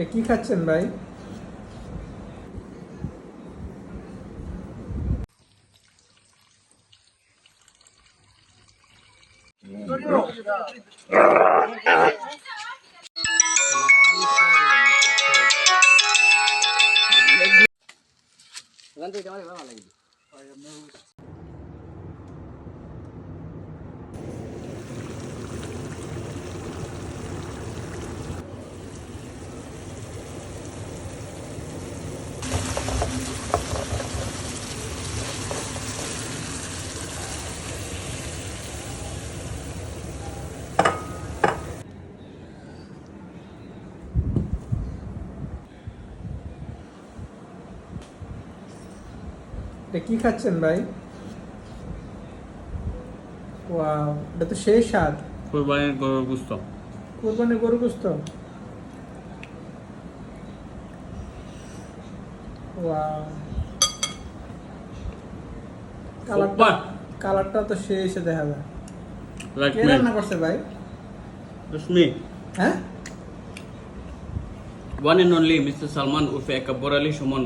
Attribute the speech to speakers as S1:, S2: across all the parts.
S1: এটা কি খাচ্ছেন ভাই? এটা কি খাচ্ছেন ভাই? ওয়াও, এটা তো সেই স্বাদ।
S2: কোরবানির গরুর গোশত।
S1: কোরবানির গরু গোশত। ওয়াও, কালারটা তো সেই এসে দেখা যায়। কে রান্না করছে ভাই?
S2: That's me.
S1: হ্যাঁ,
S2: One and only Mr. Salman Urfe Akbar Ali Suman.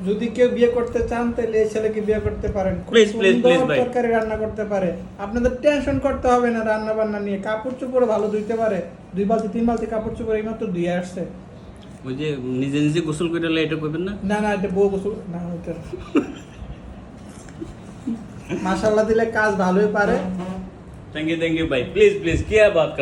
S1: যদি কেউ বিয়ে করতে চান তাহলে এই ছেলেকে বিয়ে করতে পারেন। খুব
S2: Please,
S1: সুন্দর
S2: ভাই।
S1: তরকারি রান্না করতে পারে। আপনাদের টেনশন করতে হবে না রান্না বান্না নিয়ে। কাপড় চোপড় ভালো ধুইতে পারে। 2 বালতি 3 বালতি কাপড় চোপড় এইমাত্র ধুয়ে আসছে।
S2: ওই যে নিজে নিজে গোসল করে এটা করবেন না?
S1: না না, এটা বউ গোসল না হইতে। মাশাআল্লাহ দিলে কাজ ভালোই পারে।
S2: Thank you, bhai. Please, क्या बात कर